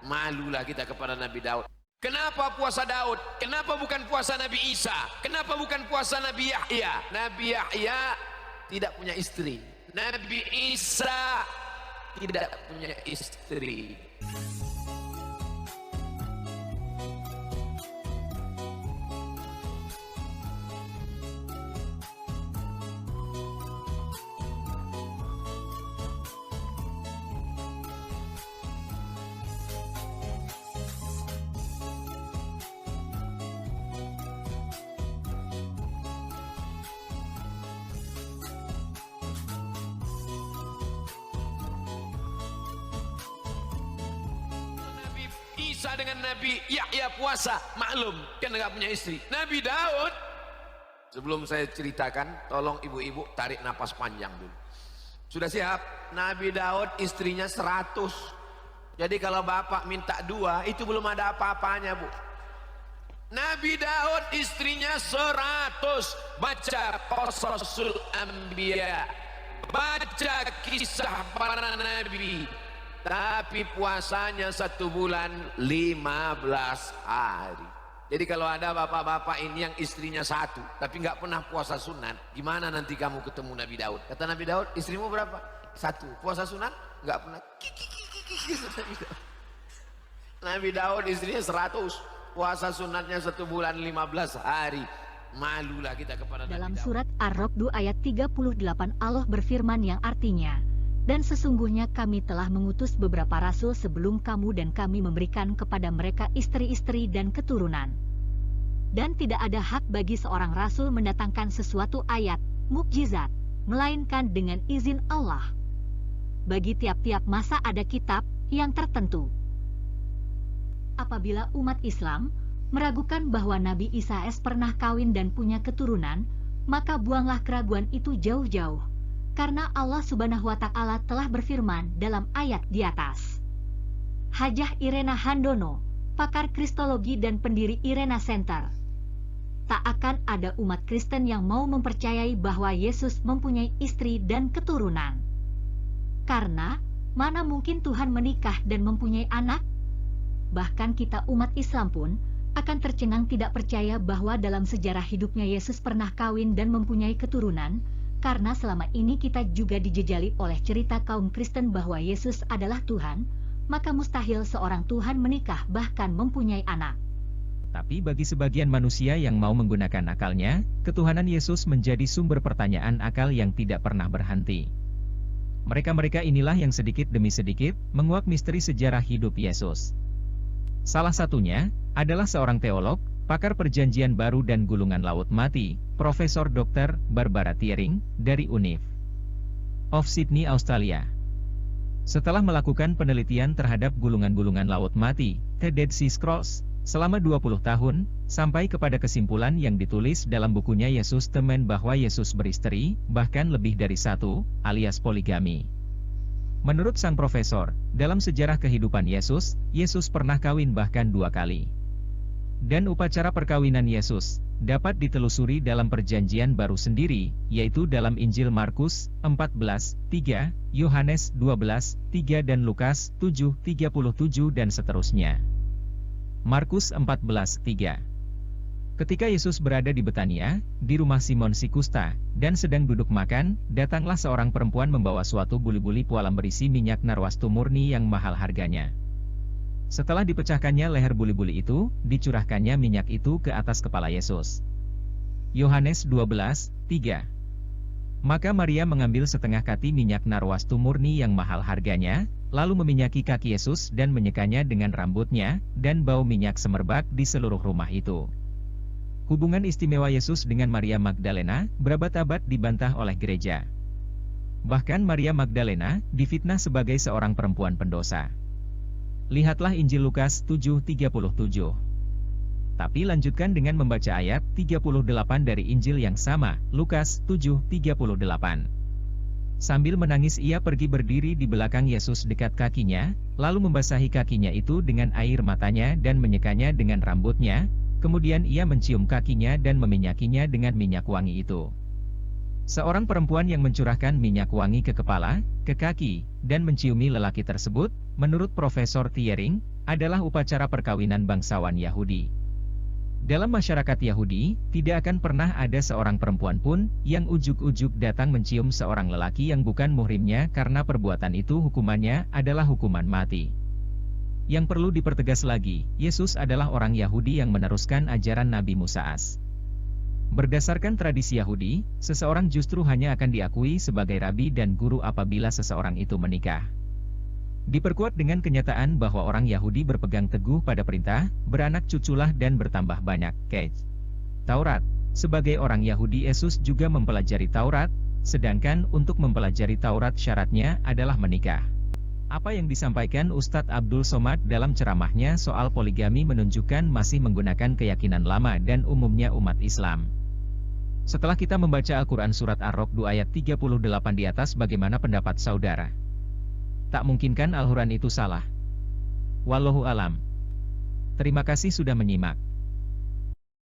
Malulah kita kepada Nabi Daud. Kenapa puasa Daud? Kenapa bukan puasa Nabi Isa? Kenapa bukan puasa Nabi Yahya? Nabi Yahya tidak punya istri. Nabi Isa tidak punya istri. Isa dengan Nabi Yahya puasa, maklum kan nggak punya istri. Nabi Daud, sebelum saya ceritakan, tolong ibu-ibu tarik napas panjang dulu. Sudah siap? Nabi Daud istrinya 100. Jadi kalau bapak minta 2, itu belum ada apa-apanya, Bu. Nabi Daud istrinya 100. Baca Qasasul Anbiya, baca kisah para nabi. Tapi puasanya 1 bulan 15 hari. Jadi kalau ada bapak-bapak ini yang istrinya 1 tapi nggak pernah puasa sunat, gimana nanti kamu ketemu Nabi Daud? Kata Nabi Daud, istrimu berapa? 1. Puasa sunat? Nggak pernah. Nabi Daud istrinya 100, puasa sunatnya 1 bulan 15 hari. Malulah kita kepada Nabi Daud. Dalam surat Ar-Ra'd ayat 38 Allah berfirman yang artinya, dan sesungguhnya kami telah mengutus beberapa rasul sebelum kamu dan kami memberikan kepada mereka istri-istri dan keturunan. Dan tidak ada hak bagi seorang rasul mendatangkan sesuatu ayat, mukjizat, melainkan dengan izin Allah. Bagi tiap-tiap masa ada kitab yang tertentu. Apabila umat Islam meragukan bahwa Nabi Isa AS pernah kawin dan punya keturunan, maka buanglah keraguan itu jauh-jauh. Karena Allah Subhanahu wa Ta'ala telah berfirman dalam ayat di atas. Hajah Irena Handono, pakar kristologi dan pendiri Irena Center. Tak akan ada umat Kristen yang mau mempercayai bahwa Yesus mempunyai istri dan keturunan. Karena mana mungkin Tuhan menikah dan mempunyai anak? Bahkan kita umat Islam pun akan tercengang tidak percaya bahwa dalam sejarah hidupnya Yesus pernah kawin dan mempunyai keturunan. Karena selama ini kita juga dijejali oleh cerita kaum Kristen bahwa Yesus adalah Tuhan, maka mustahil seorang Tuhan menikah bahkan mempunyai anak. Tapi bagi sebagian manusia yang mau menggunakan akalnya, ketuhanan Yesus menjadi sumber pertanyaan akal yang tidak pernah berhenti. Mereka-mereka inilah yang sedikit demi sedikit menguak misteri sejarah hidup Yesus. Salah satunya adalah seorang teolog, pakar perjanjian baru dan gulungan laut mati, Profesor Dr. Barbara Thiering, dari Univ. of Sydney, Australia. Setelah melakukan penelitian terhadap gulungan-gulungan laut mati, The Dead Sea Scrolls, selama 20 tahun, sampai kepada kesimpulan yang ditulis dalam bukunya Yesus Temen bahwa Yesus beristri, bahkan lebih dari 1, alias poligami. Menurut sang profesor, dalam sejarah kehidupan Yesus, Yesus pernah kawin bahkan 2 kali. Dan upacara perkawinan Yesus dapat ditelusuri dalam perjanjian baru sendiri, yaitu dalam Injil Markus 14:3, Yohanes 12:3 dan Lukas 7:37 dan seterusnya. Markus 14:3. Ketika Yesus berada di Betania, di rumah Simon si Kusta, dan sedang duduk makan, datanglah seorang perempuan membawa suatu buli-buli pualam berisi minyak narwastu murni yang mahal harganya. Setelah dipecahkannya leher buli-buli itu, dicurahkannya minyak itu ke atas kepala Yesus. Yohanes 12:3. Maka Maria mengambil setengah kati minyak narwastu murni yang mahal harganya, lalu meminyaki kaki Yesus dan menyekanya dengan rambutnya, dan bau minyak semerbak di seluruh rumah itu. Hubungan istimewa Yesus dengan Maria Magdalena berabad-abad dibantah oleh gereja. Bahkan Maria Magdalena difitnah sebagai seorang perempuan pendosa. Lihatlah Injil Lukas 7:37. Tapi lanjutkan dengan membaca ayat 38 dari Injil yang sama, Lukas 7:38. Sambil menangis ia pergi berdiri di belakang Yesus dekat kakinya, lalu membasahi kakinya itu dengan air matanya dan menyekanya dengan rambutnya, kemudian ia mencium kakinya dan meminyakinya dengan minyak wangi itu. Seorang perempuan yang mencurahkan minyak wangi ke kepala, ke kaki, dan menciumi lelaki tersebut, menurut Profesor Thiering, adalah upacara perkawinan bangsawan Yahudi. Dalam masyarakat Yahudi, tidak akan pernah ada seorang perempuan pun yang ujug-ujug datang mencium seorang lelaki yang bukan muhrimnya karena perbuatan itu hukumannya adalah hukuman mati. Yang perlu dipertegas lagi, Yesus adalah orang Yahudi yang meneruskan ajaran Nabi Musa AS. Berdasarkan tradisi Yahudi, seseorang justru hanya akan diakui sebagai rabi dan guru apabila seseorang itu menikah. Diperkuat dengan kenyataan bahwa orang Yahudi berpegang teguh pada perintah, beranak cuculah dan bertambah banyak. Taurat. Sebagai orang Yahudi, Yesus juga mempelajari Taurat, sedangkan untuk mempelajari Taurat syaratnya adalah menikah. Apa yang disampaikan Ustadz Abdul Somad dalam ceramahnya soal poligami menunjukkan masih menggunakan keyakinan lama dan umumnya umat Islam. Setelah kita membaca Al-Quran Surat Ar-Ra'd ayat 38 di atas, bagaimana pendapat saudara? Tak mungkin kan Al-Quran itu salah? Wallahu alam. Terima kasih sudah menyimak.